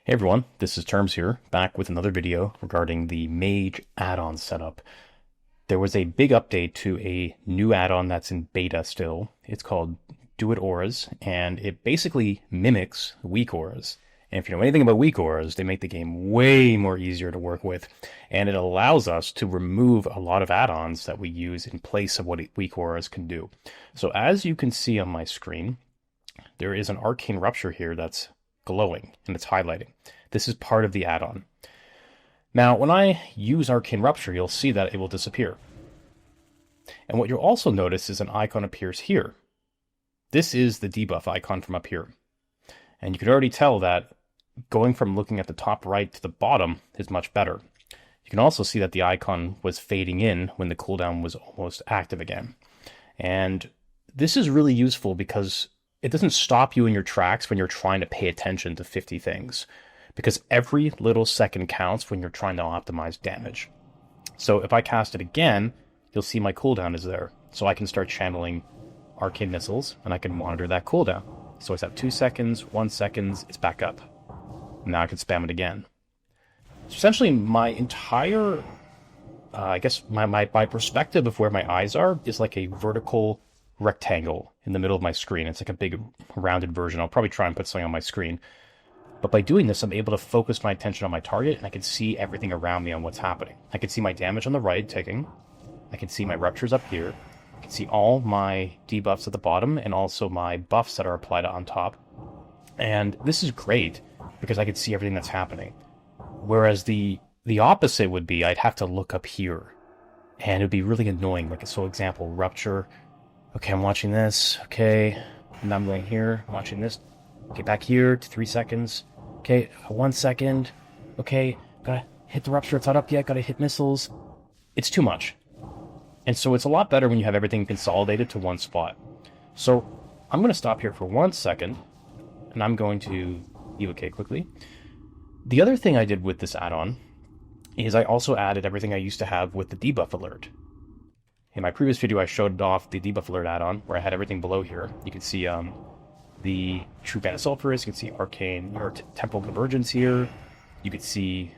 Hey everyone, this is Terms here, back with another video regarding the Mage add-on setup. There was a big update to a new add-on that's in beta still. It's called DoiteAuras, and it basically mimics WeakAuras. And if you know anything about WeakAuras, they make the game way more easier to work with, and it allows us to remove a lot of add-ons that we use in place of what WeakAuras can do. So as you can see on my screen, there is an Arcane Rupture here that's glowing and it's highlighting. This is part of the add-on. Now, when I use Arcane Rupture, you'll see that it will disappear. And what you'll also notice is an icon appears here. This is the debuff icon from up here. And you can already tell that going from looking at the top right to the bottom is much better. You can also see that the icon was fading in when the cooldown was almost active again. And this is really useful because it doesn't stop you in your tracks when you're trying to pay attention to 50 things, because every little second counts when you're trying to optimize damage. So if I cast it again, you'll see my cooldown is there. So I can start channeling arcane missiles and I can monitor that cooldown. So it's at 2 seconds, 1 second, it's back up. Now I can spam it again. So essentially my entire, I guess my perspective of where my eyes are is like a vertical rectangle in the middle of my screen. It's like a big rounded version. I'll probably try and put something on my screen. But by doing this, I'm able to focus my attention on my target, and I can see everything around me on what's happening. I can see my damage on the right ticking. I can see my ruptures up here. I can see all my debuffs at the bottom, and also my buffs that are applied on top. And this is great, because I can see everything that's happening. Whereas the opposite would be, I'd have to look up here. And it would be really annoying. Like, so example, Rupture. Okay, I'm watching this. Okay, now I'm going here, I'm watching this. Okay, back here to 3 seconds. Okay, 1 second. Okay, gotta hit the Rupture, it's not up yet, gotta hit missiles. It's too much. And so it's a lot better when you have everything consolidated to one spot. So I'm going to stop here for 1 second, and I'm going to evoke quickly. The other thing I did with this add-on is I also added everything I used to have with the debuff alert. In my previous video, I showed off the debuff alert add-on, where I had everything below here. You can see the True Band of Sulphurous, you can see Arcane or Temporal Convergence here. You can see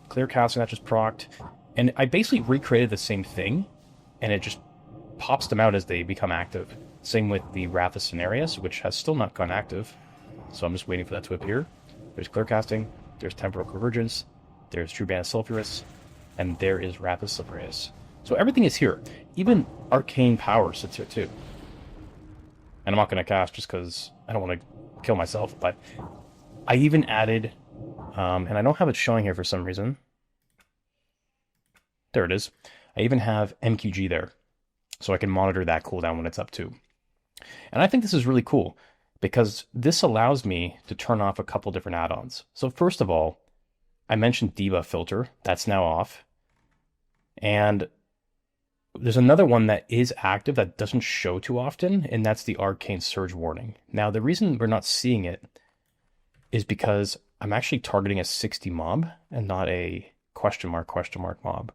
Clear Casting that just procced. And I basically recreated the same thing, and it just pops them out as they become active. Same with the Wrath of Cenarius, which has still not gone active. So I'm just waiting for that to appear. There's Clear Casting, there's Temporal Convergence, there's True Band of Sulphurous, and there is Wrath of Cenarius. So everything is here. Even Arcane Power sits here too. And I'm not going to cast just because I don't want to kill myself, but I even added, and I don't have it showing here for some reason. There it is. I even have MQG there, so I can monitor that cooldown when it's up too. And I think this is really cool, because this allows me to turn off a couple different add-ons. So first of all, I mentioned debuff filter. That's now off. And there's another one that is active that doesn't show too often, and that's the Arcane Surge warning. Now, the reason we're not seeing it is because I'm actually targeting a 60 mob and not a question mark mob.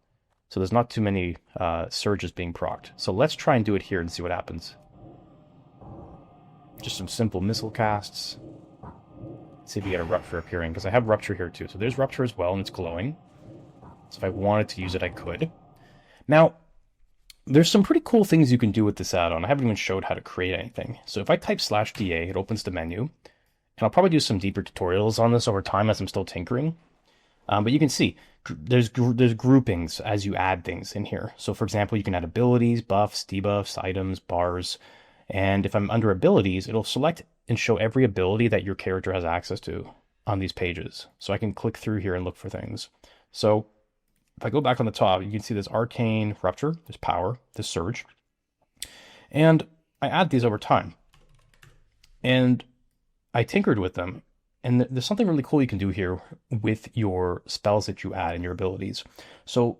So there's not too many surges being procced. So let's try and do it here and see what happens. Just some simple missile casts. Let's see if we get a Rupture appearing, because I have Rupture here too. So there's Rupture as well, and it's glowing. So if I wanted to use it, I could. Now, there's some pretty cool things you can do with this add-on. I haven't even showed how to create anything. So if I type /DA, it opens the menu. And I'll probably do some deeper tutorials on this over time as I'm still tinkering. But you can see there's groupings as you add things in here. So for example, you can add abilities, buffs, debuffs, items, bars. And if I'm under abilities, it'll select and show every ability that your character has access to on these pages. So I can click through here and look for things. So if I go back on the top, you can see there's Arcane Rupture, there's Power, there's Surge. And I add these over time. And I tinkered with them. And there's something really cool you can do here with your spells that you add and your abilities. So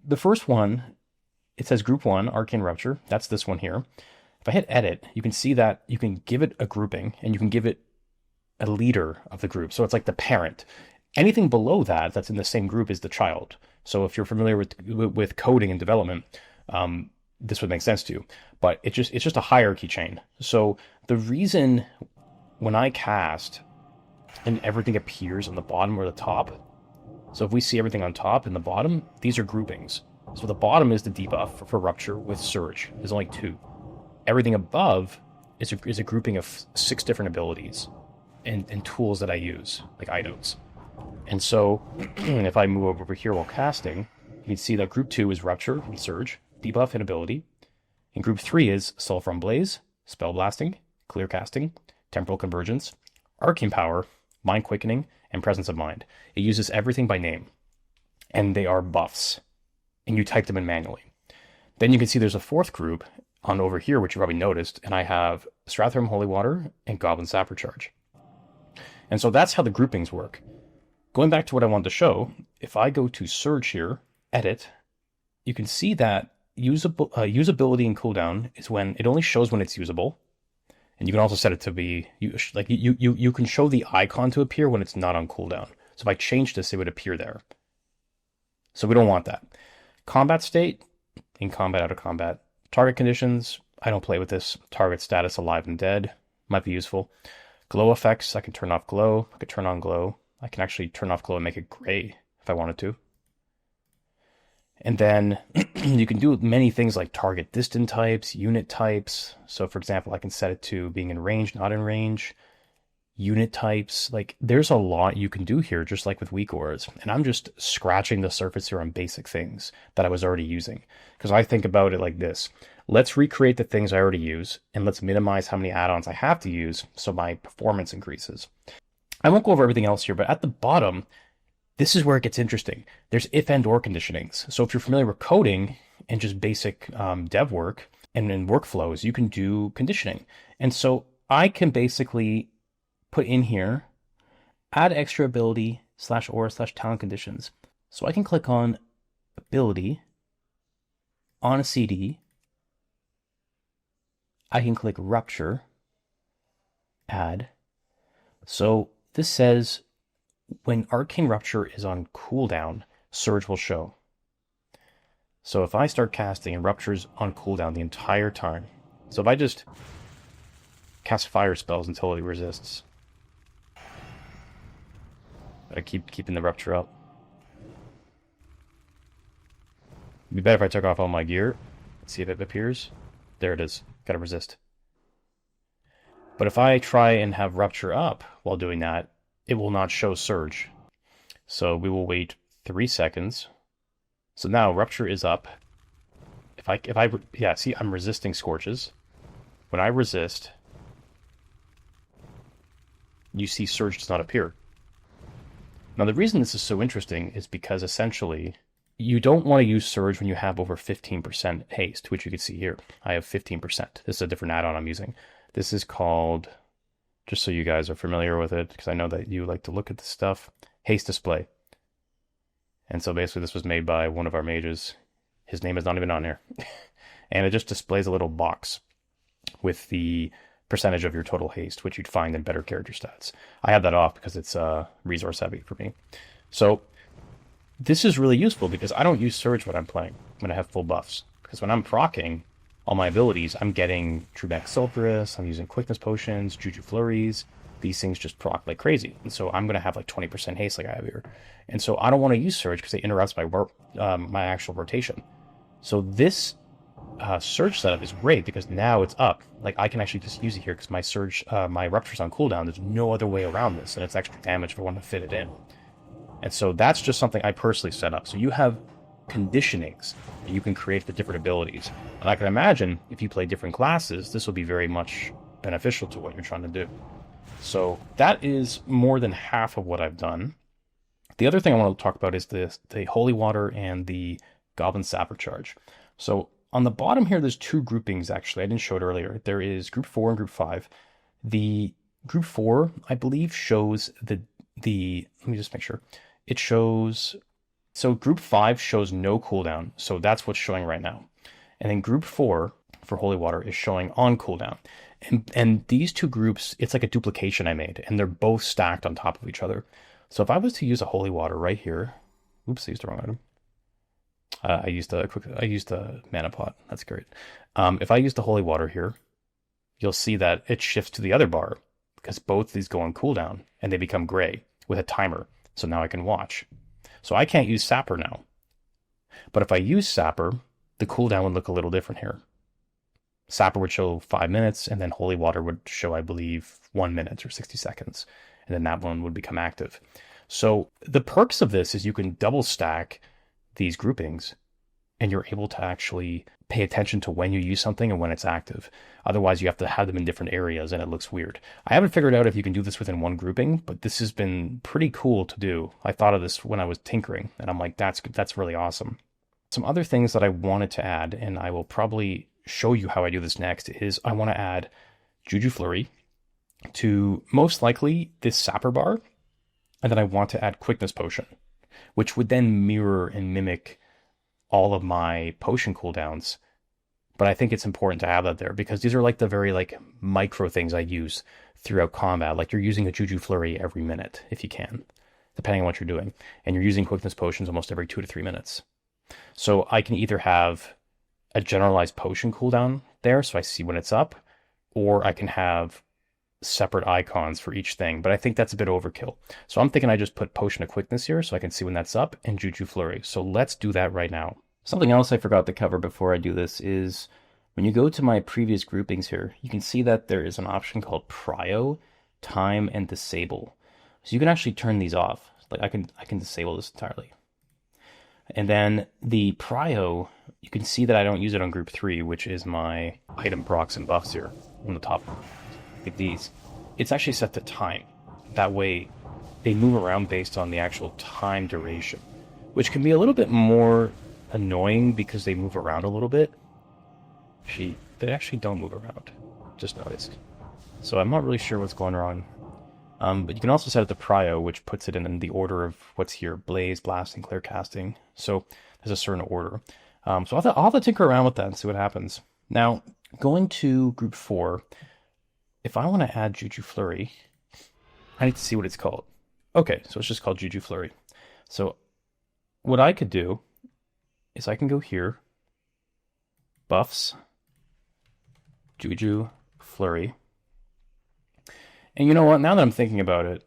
the first one, it says Group 1, Arcane Rupture. That's this one here. If I hit Edit, you can see that you can give it a grouping, and you can give it a leader of the group. So it's like the parent. Anything below that that's in the same group is the child. So if you're familiar with coding and development, this would make sense to you. But it's just a hierarchy chain. So the reason when I cast and everything appears on the bottom or the top. So if we see everything on top and the bottom, these are groupings. So the bottom is the debuff for Rupture with Surge. There's only 2. Everything above is a grouping of 6 different abilities and tools that I use, like items. And so if I move over here while casting, you can see that group 2 is Rupture and Surge, debuff and ability. And group 3 is Sulfur Blaze, Spell Blasting, Clear Casting, Temporal Convergence, Arcane Power, Mind Quickening, and Presence of Mind. It uses everything by name. And they are buffs. And you type them in manually. Then you can see there's a 4th group on over here, which you probably noticed, and I have Stratholme Holy Water and Goblin Sapper Charge. And so that's how the groupings work. Going back to what I wanted to show, if I go to Surge here, Edit, you can see that usability and cooldown is when it only shows when it's usable. And you can also set it to be, you can show the icon to appear when it's not on cooldown. So if I change this, it would appear there. So we don't want that. Combat state, in combat, out of combat. Target conditions, I don't play with this. Target status, alive and dead, might be useful. Glow effects, I can turn off glow, I can turn on glow. I can actually turn off glow and make it gray if I wanted to. And then you can do many things like target distant types, unit types. So for example, I can set it to being in range, not in range. Unit types, like there's a lot you can do here, just like with WeakAuras. And I'm just scratching the surface here on basic things that I was already using. Because I think about it like this. Let's recreate the things I already use, and let's minimize how many add-ons I have to use so my performance increases. I won't go over everything else here, but at the bottom, this is where it gets interesting. There's if and or conditionings. So if you're familiar with coding and just basic dev work and in workflows, you can do conditioning. And so I can basically put in here, add extra ability /aura/talent conditions. So I can click on ability on a CD. I can click Rupture, add. So this says when Arcane Rupture is on cooldown, Surge will show. So if I start casting and Rupture's on cooldown the entire time, so if I just cast fire spells until it resists, but I keep keeping the Rupture up. It'd be better if I took off all my gear. Let's see if it appears. There it is. Gotta resist. But if I try and have Rupture up while doing that, it will not show Surge. So we will wait 3 seconds. So now Rupture is up. See, I'm resisting Scorches. When I resist, you see Surge does not appear. Now the reason this is so interesting is because essentially you don't want to use Surge when you have over 15% haste, which you can see here. I have 15%. This is a different add-on I'm using. This is called, just so you guys are familiar with it, because I know that you like to look at this stuff, haste display. And so basically this was made by one of our mages. His name is not even on here. And it just displays a little box with the percentage of your total haste, which you'd find in better character stats. I have that off because it's resource heavy for me. So this is really useful because I don't use Surge when I'm playing, when I have full buffs. Because when I'm proccing all my abilities, I'm getting True Back Sulphurous, I'm using Quickness potions, Juju Flurries. These things just proc like crazy. And so I'm going to have like 20% haste like I have here. And so I don't want to use Surge because it interrupts my actual rotation. So this Surge setup is great because now it's up. Like I can actually just use it here because my Surge, my Rupture's on cooldown. There's no other way around this, and it's extra damage if I want to fit it in. And so that's just something I personally set up. So you have conditionings that you can create for different abilities. And I can imagine if you play different classes, this will be very much beneficial to what you're trying to do. So that is more than half of what I've done. The other thing I want to talk about is the Holy Water and the Goblin Sapper Charge. So on the bottom here, there's 2 groupings, actually. I didn't show it earlier. There is Group 4 and Group 5. The Group 4, I believe, shows the let me just make sure. It shows, so Group 5 shows no cooldown. So that's what's showing right now. And then Group 4 for Holy Water is showing on cooldown. And these 2 groups, it's like a duplication I made, and they're both stacked on top of each other. So if I was to use a Holy Water right here, oops, I used the wrong item. I used a mana pot. That's great. If I use the Holy Water here, you'll see that it shifts to the other bar because both of these go on cooldown and they become gray with a timer. So now I can watch. So I can't use Sapper now. But if I use Sapper, the cooldown would look a little different here. Sapper would show 5 minutes, and then Holy Water would show, I believe, 1 minute or 60 seconds. And then that one would become active. So the perks of this is you can double stack these groupings, and you're able to actually pay attention to when you use something and when it's active. Otherwise, you have to have them in different areas, and it looks weird. I haven't figured out if you can do this within one grouping, but this has been pretty cool to do. I thought of this when I was tinkering, and I'm like, that's really awesome. Some other things that I wanted to add, and I will probably show you how I do this next, is I want to add Juju Flurry to most likely this Sapper bar, and then I want to add Quickness Potion, which would then mirror and mimic all of my potion cooldowns. But I think it's important to have that there because these are like the very like micro things I use throughout combat. Like you're using a Juju Flurry every minute if you can, depending on what you're doing. And you're using Quickness Potions almost every 2 to 3 minutes. So I can either have a generalized potion cooldown there so I see when it's up, or I can have separate icons for each thing, but I think that's a bit overkill. So I'm thinking I just put Potion of Quickness here so I can see when that's up, and Juju Flurry. So let's do that right now. Something else I forgot to cover before I do this is when you go to my previous groupings here, you can see that there is an option called Prio, Time, and Disable. So you can actually turn these off. Like I can disable this entirely. And then the Prio, you can see that I don't use it on group 3, which is my item procs and buffs here on the top. Look at these. It's actually set to time. That way they move around based on the actual time duration, which can be a little bit more annoying because they move around a little bit. They actually don't move around, just noticed. So I'm not really sure what's going on. But you can also set it to Prio, which puts it in the order of what's here: Blaze, Blasting, Clear Casting. So there's a certain order. So I'll have to tinker around with that and see what happens. Now, going to group 4, if I want to add Juju Flurry, I need to see what it's called. Okay, so it's just called Juju Flurry. So what I could do is I can go here, Buffs, Juju Flurry. And you know what? Now that I'm thinking about it,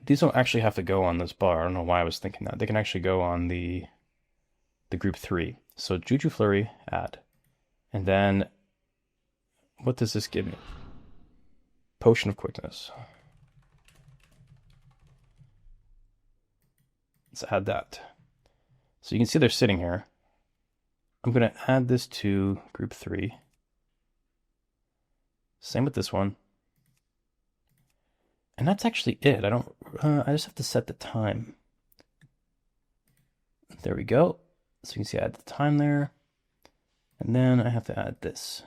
these don't actually have to go on this bar. I don't know why I was thinking that. They can actually go on the group 3. So Juju Flurry, add. And then, what does this give me? Potion of Quickness. Let's add that. So you can see they're sitting here. I'm going to add this to group 3. Same with this one. And that's actually it. I just have to set the time. There we go. So you can see I add the time there. And then I have to add this.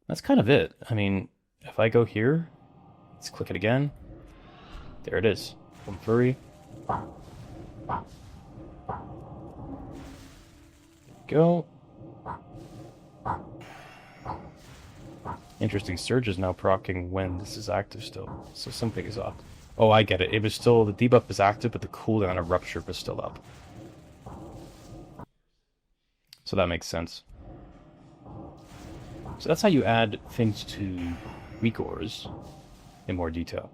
That's kind of it. I mean, if I go here, let's click it again. There it is. From Flurry. Go. Interesting, Surge is now proccing when this is active still. So something is off. Oh, I get it. It was still, the debuff is active, but the cooldown of Rupture was still up. So that makes sense. So that's how you add things to WeakAuras in more detail.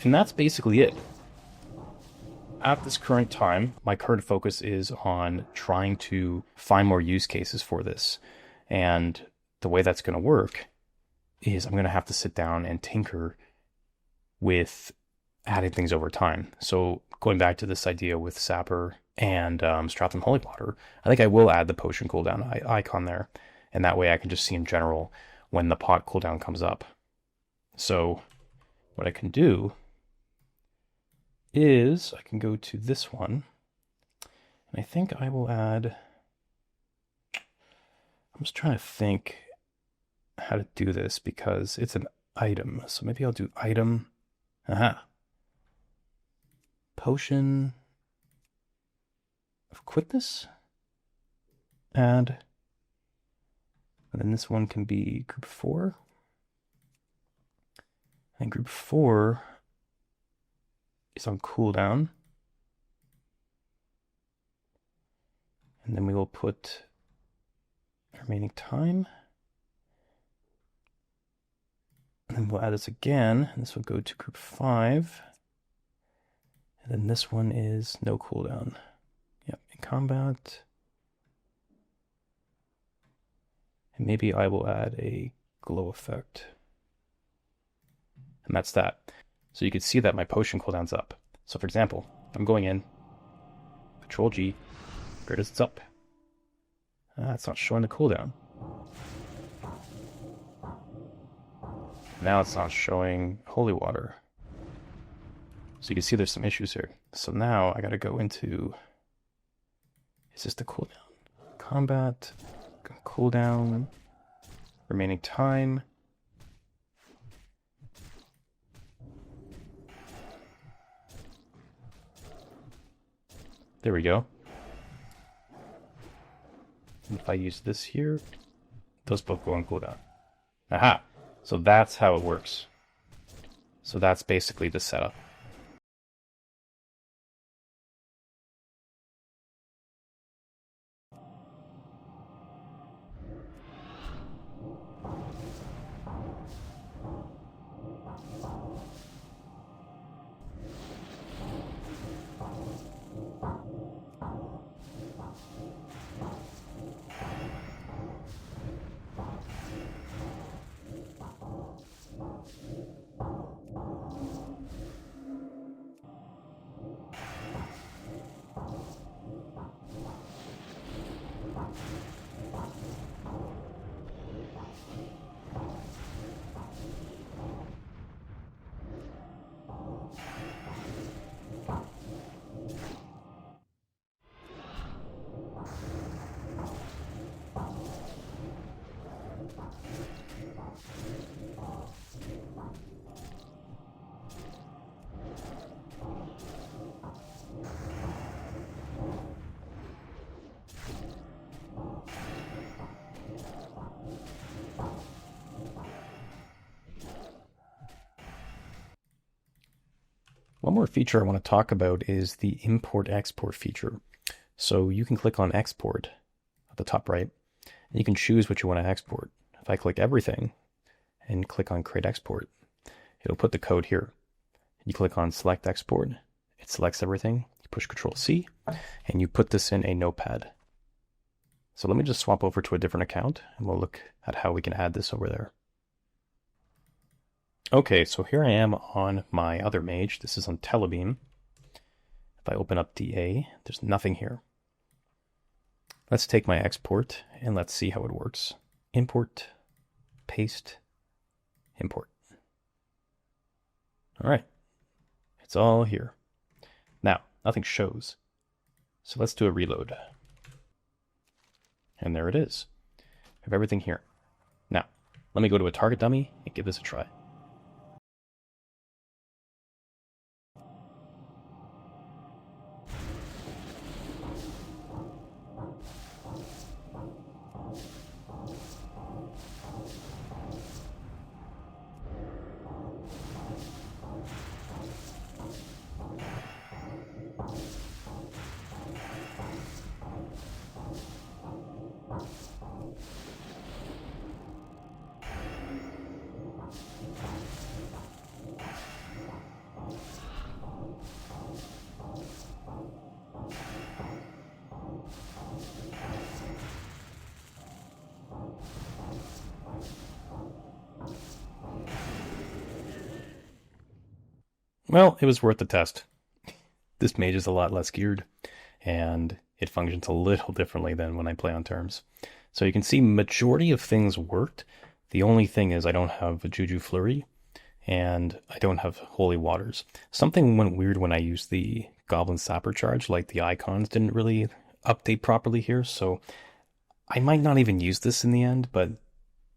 And that's basically it. At this current time, my current focus is on trying to find more use cases for this. And the way that's going to work is I'm going to have to sit down and tinker with adding things over time. So going back to this idea with Sapper and Stratham Holy Water, I think I will add the potion cooldown icon there. And that way I can just see in general when the pot cooldown comes up. So what I can do is I can go to this one. And I think I will add... I'm just trying to think how to do this because it's an item. So maybe I'll do item. Aha. Potion of Quickness. Add. And then this one can be group 4. And group 4 is on cooldown. And then we will put remaining time. And we'll add this again. And this will go to group 5. And then this one is no cooldown. Yep, in combat. And maybe I will add a glow effect. And that's that. So you can see that my potion cooldown's up. So for example, I'm going in, Control G, greatest it's up. It's not showing the cooldown. Now it's not showing holy water. So you can see there's some issues here. So now I gotta go into, is this the cooldown? Combat, cooldown, remaining time. There we go. And if I use this here, those both go on cooldown. Aha! So that's how it works. So that's basically the setup. One more feature I want to talk about is the import-export feature. So you can click on export at the top right, and you can choose what you want to export. If I click everything and click on create export, it'll put the code here. You click on select export, it selects everything, you push Control C, and you put this in a notepad. So let me just swap over to a different account, and we'll look at how we can add this over there. Okay, so here I am on my other mage. This is on Telebeam. If I open up DA, there's nothing here. Let's take my export and let's see how it works. Import, paste, import. All right, it's all here. Now, nothing shows. So let's do a reload. And there it is. I have everything here. Now, let me go to a target dummy and give this a try. Well, it was worth the test. This mage is a lot less geared, and it functions a little differently than when I play on terms. So you can see majority of things worked. The only thing is I don't have a Juju Flurry, and I don't have Holy Waters. Something went weird when I used the Goblin Sapper charge, like the icons didn't really update properly here, so I might not even use this in the end, but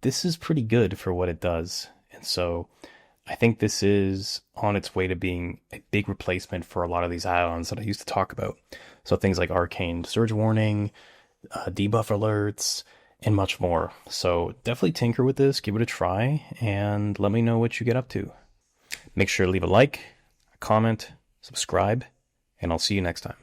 this is pretty good for what it does. And so I think this is on its way to being a big replacement for a lot of these add-ons that I used to talk about. So things like Arcane Surge warning, debuff alerts, and much more. So definitely tinker with this, give it a try, and let me know what you get up to. Make sure to leave a like, a comment, subscribe, and I'll see you next time.